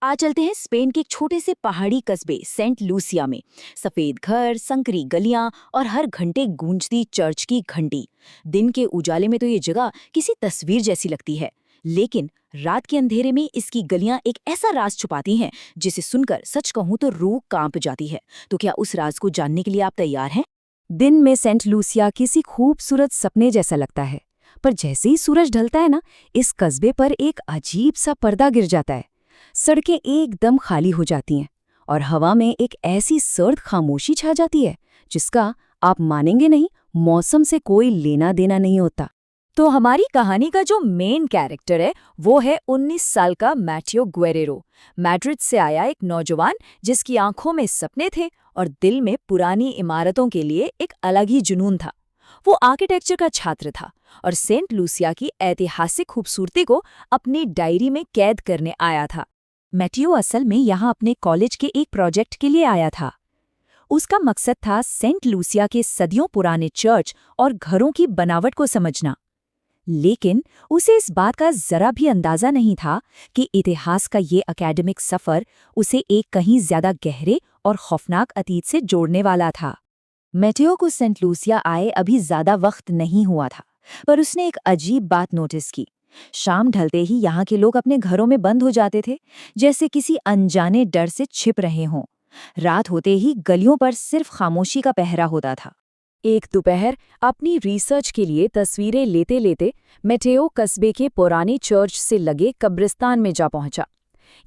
आज चलते हैं स्पेन के एक छोटे से पहाड़ी कस्बे सेंट लूसिया में। सफेद घर, संकरी गलियां और हर घंटे गूंजती चर्च की घंटी। दिन के उजाले में तो ये जगह किसी तस्वीर जैसी लगती है, लेकिन रात के अंधेरे में इसकी गलियां एक ऐसा राज छुपाती हैं जिसे सुनकर सच कहूं तो रूह कांप जाती है। तो क्या उस राज को जानने के लिए आप तैयार हैं? दिन में सेंट लूसिया किसी खूबसूरत सपने जैसा लगता है, पर जैसे ही सूरज ढलता है ना, इस कस्बे पर एक अजीब सा पर्दा गिर जाता है। सड़कें एकदम खाली हो जाती हैं और हवा में एक ऐसी सर्द खामोशी छा जाती है जिसका, आप मानेंगे नहीं, मौसम से कोई लेना देना नहीं होता। तो हमारी कहानी का जो मेन कैरेक्टर है वो है 19 साल का मैटियो गुएरेरो। मैड्रिड से आया एक नौजवान जिसकी आंखों में सपने थे और दिल में पुरानी इमारतों के लिए एक अलग ही जुनून था। वो आर्किटेक्चर का छात्र था और सेंट लूसिया की ऐतिहासिक खूबसूरती को अपनी डायरी में कैद करने आया था। मैटियो असल में यहाँ अपने कॉलेज के एक प्रोजेक्ट के लिए आया था। उसका मकसद था सेंट लूसिया के सदियों पुराने चर्च और घरों की बनावट को समझना। लेकिन उसे इस बात का जरा भी अंदाजा नहीं था कि इतिहास का ये एकेडमिक सफर उसे एक कहीं ज्यादा गहरे और खौफनाक अतीत से जोड़ने वाला था। मैटियो को सेंट लूसिया आए अभी ज्यादा वक्त नहीं हुआ था, पर उसने एक अजीब बात नोटिस की। शाम ढलते ही यहाँ के लोग अपने घरों में बंद हो जाते थे, जैसे किसी अनजाने डर से छिप रहे हों। रात होते ही गलियों पर सिर्फ खामोशी का पहरा होता था। एक दोपहर अपनी रिसर्च के लिए तस्वीरें लेते लेते मैटियो कस्बे के पुराने चर्च से लगे कब्रिस्तान में जा पहुंचा।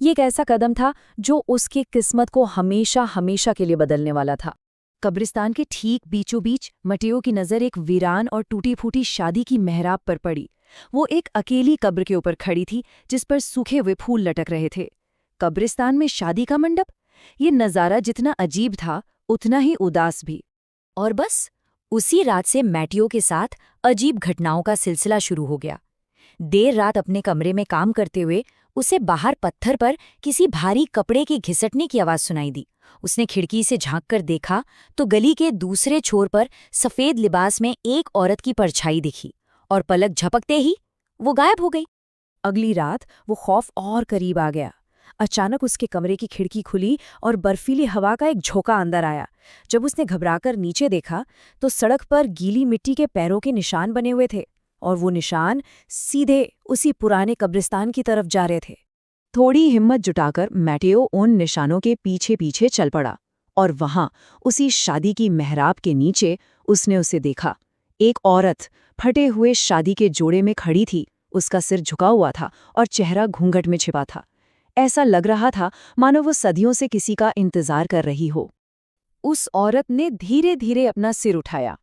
ये एक ऐसा कदम था जो उसकी किस्मत को हमेशा हमेशा के लिए बदलने वाला था। कब्रिस्तान के ठीक बीचों बीच मैटियो की नज़र एक वीरान और टूटी फूटी शादी की मेहराब पर पड़ी। वो एक अकेली कब्र के ऊपर खड़ी थी जिस पर सूखे हुए फूल लटक रहे थे। कब्रिस्तान में शादी का मंडप? ये नज़ारा जितना अजीब था उतना ही उदास भी। और बस उसी रात से मैटियो के साथ अजीब घटनाओं का सिलसिला शुरू हो गया। देर रात अपने कमरे में काम करते हुए उसे बाहर पत्थर पर किसी भारी कपड़े के घिसटने की आवाज़ सुनाई दी। उसने खिड़की से झांककर देखा तो गली के दूसरे छोर पर सफ़ेद लिबास में एक औरत की परछाई दिखी और पलक झपकते ही वो गायब हो गई। अगली रात वो खौफ और करीब आ गया। अचानक उसके कमरे की खिड़की खुली और बर्फीली हवा का एक झोंका अंदर आया। जब उसने घबराकर नीचे देखा तो सड़क पर गीली मिट्टी के पैरों के निशान बने हुए थे और वो निशान सीधे उसी पुराने कब्रिस्तान की तरफ जा रहे थे। थोड़ी हिम्मत जुटाकर मैटियो उन निशानों के पीछे पीछे चल पड़ा और वहां उसी शादी की मेहराब के नीचे उसने उसे देखा। एक औरत फटे हुए शादी के जोड़े में खड़ी थी। उसका सिर झुका हुआ था और चेहरा घूंघट में छिपा था। ऐसा लग रहा था मानो वो सदियों से किसी का इंतजार कर रही हो। उस औरत ने धीरे धीरे अपना सिर उठाया।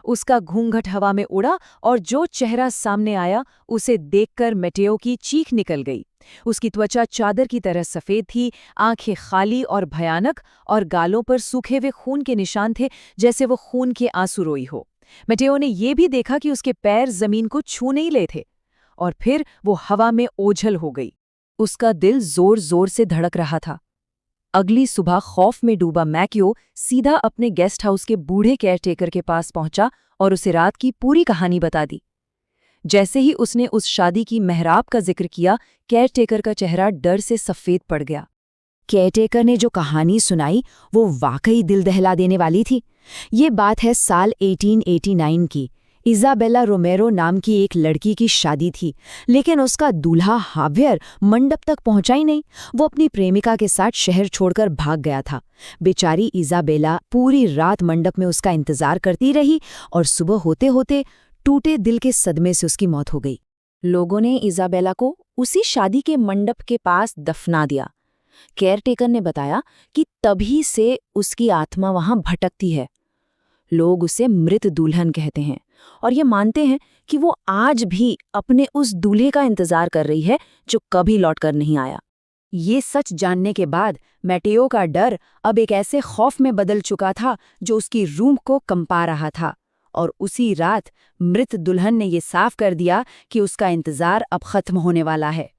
उसका घूंघट हवा में उड़ा और जो चेहरा सामने आया उसे देखकर मैटियो की चीख निकल गई। उसकी त्वचा चादर की तरह सफेद थी, आंखें खाली और भयानक, और गालों पर सूखे हुए खून के निशान थे जैसे वो खून के आंसू रोई हो। मैटियो ने यह भी देखा कि उसके पैर जमीन को छू नहीं ले थे और फिर वो हवा में ओझल हो गई। उसका दिल जोर जोर से धड़क रहा था। अगली सुबह खौफ में डूबा मैटियो सीधा अपने गेस्ट हाउस के बूढ़े केयरटेकर के पास पहुंचा और उसे रात की पूरी कहानी बता दी। जैसे ही उसने उस शादी की मेहराब का जिक्र किया, केयरटेकर का चेहरा डर से सफ़ेद पड़ गया। केयरटेकर ने जो कहानी सुनाई वो वाकई दिल दहला देने वाली थी। ये बात है साल 1889 की। इज़ाबेला रोमेरो नाम की एक लड़की की शादी थी, लेकिन उसका दूल्हा हावियर मंडप तक पहुंचा ही नहीं। वो अपनी प्रेमिका के साथ शहर छोड़कर भाग गया था। बेचारी इज़ाबेला पूरी रात मंडप में उसका इंतजार करती रही और सुबह होते होते टूटे दिल के सदमे से उसकी मौत हो गई। लोगों ने इज़ाबेला को उसी शादी के मंडप के पास दफना दिया। केयरटेकर ने बताया कि तभी से उसकी आत्मा वहां भटकती है। लोग उसे मृत दुल्हन कहते हैं और ये मानते हैं कि वो आज भी अपने उस दूल्हे का इंतजार कर रही है जो कभी लौटकर नहीं आया। ये सच जानने के बाद मैटियो का डर अब एक ऐसे खौफ में बदल चुका था जो उसकी रूह को कंपा रहा था। और उसी रात मृत दुल्हन ने ये साफ कर दिया कि उसका इंतजार अब खत्म होने वाला है।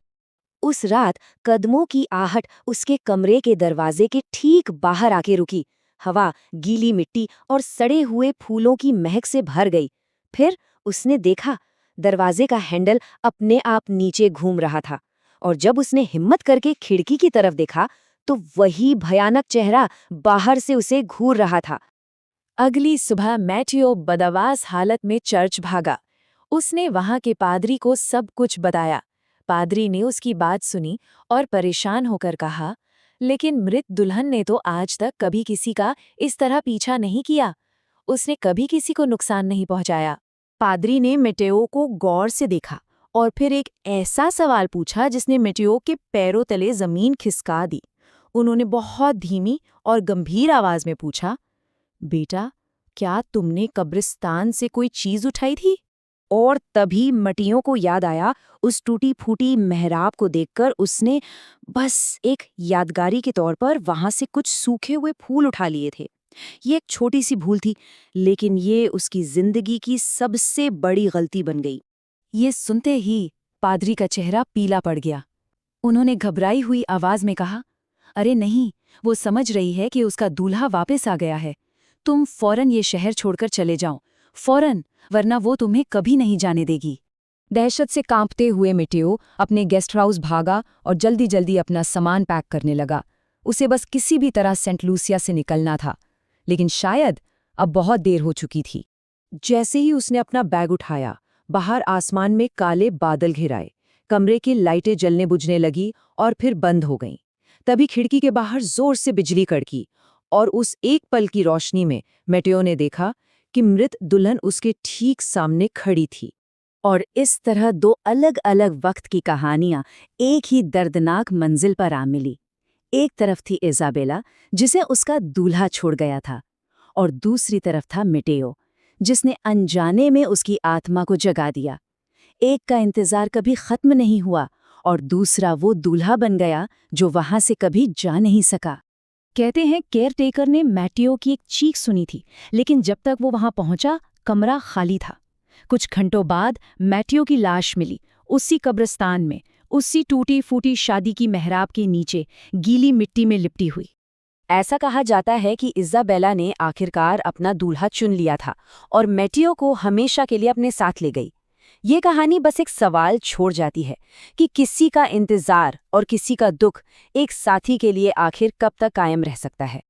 उस रात कदमों की आहट उसके कमरे के दरवाजे के ठीक बाहर आके रुकी। हवा गीली मिट्टी और सड़े हुए फूलों की महक से भर गई। फिर उसने देखा दरवाजे का हैंडल अपने आप नीचे घूम रहा था। और जब उसने हिम्मत करके खिड़की की तरफ देखा तो वही भयानक चेहरा बाहर से उसे घूर रहा था। अगली सुबह मैटियो बदहवास हालत में चर्च भागा। उसने वहां के पादरी को सब कुछ बताया। पादरी ने उसकी बात सुनी और परेशान होकर कहा, लेकिन मृत दुल्हन ने तो आज तक कभी किसी का इस तरह पीछा नहीं किया। उसने कभी किसी को नुकसान नहीं पहुंचाया। पादरी ने मेटेओ को गौर से देखा और फिर एक ऐसा सवाल पूछा जिसने मेटेओ के पैरों तले जमीन खिसका दी। उन्होंने बहुत धीमी और गंभीर आवाज में पूछा, बेटा, क्या तुमने कब्रिस्तान से कोई चीज उठाई थी? और तभी मटियों को याद आया। उस टूटी फूटी मेहराब को देखकर उसने बस एक यादगारी के तौर पर वहां से कुछ सूखे हुए फूल उठा लिए थे। ये एक छोटी सी भूल थी, लेकिन ये उसकी जिंदगी की सबसे बड़ी गलती बन गई। ये सुनते ही पादरी का चेहरा पीला पड़ गया। उन्होंने घबराई हुई आवाज में कहा, अरे नहीं, वो समझ रही है कि उसका दूल्हा वापस आ गया है। तुम फौरन ये शहर छोड़कर चले जाओ, फौरन, वरना वो तुम्हें कभी नहीं जाने देगी। दहशत से कांपते हुए मेटेओ अपने गेस्ट हाउस भागा और जल्दी जल्दी अपना सामान पैक करने लगा। उसे बस किसी भी तरह सेंट लूसिया से निकलना था, लेकिन शायद अब बहुत देर हो चुकी थी। जैसे ही उसने अपना बैग उठाया, बाहर आसमान में काले बादल घिराए, कमरे की लाइटें जलने बुझने लगी और फिर बंद हो गईं। तभी खिड़की के बाहर जोर से बिजली कड़की और उस एक पल की रोशनी में मेटेओ ने देखा कि मृत दुल्हन उसके ठीक सामने खड़ी थी। और इस तरह दो अलग अलग वक्त की कहानियां एक ही दर्दनाक मंजिल पर आ मिली। एक तरफ थी इज़ाबेला, जिसे उसका दूल्हा छोड़ गया था, और दूसरी तरफ था मेटेओ, जिसने अनजाने में उसकी आत्मा को जगा दिया। एक का इंतजार कभी खत्म नहीं हुआ और दूसरा वो दूल्हा बन गया जो वहां से कभी जा नहीं सका। कहते हैं केयरटेकर ने मैटियो की एक चीख सुनी थी, लेकिन जब तक वो वहां पहुंचा कमरा खाली था। कुछ घंटों बाद मैटियो की लाश मिली, उसी कब्रिस्तान में, उसी टूटी फूटी शादी की मेहराब के नीचे, गीली मिट्टी में लिपटी हुई। ऐसा कहा जाता है कि इज़ाबेला ने आखिरकार अपना दूल्हा चुन लिया था और मैटियो को हमेशा के लिए अपने साथ ले गई। ये कहानी बस एक सवाल छोड़ जाती है कि किसी का इंतजार और किसी का दुख एक साथी के लिए आखिर कब तक कायम रह सकता है।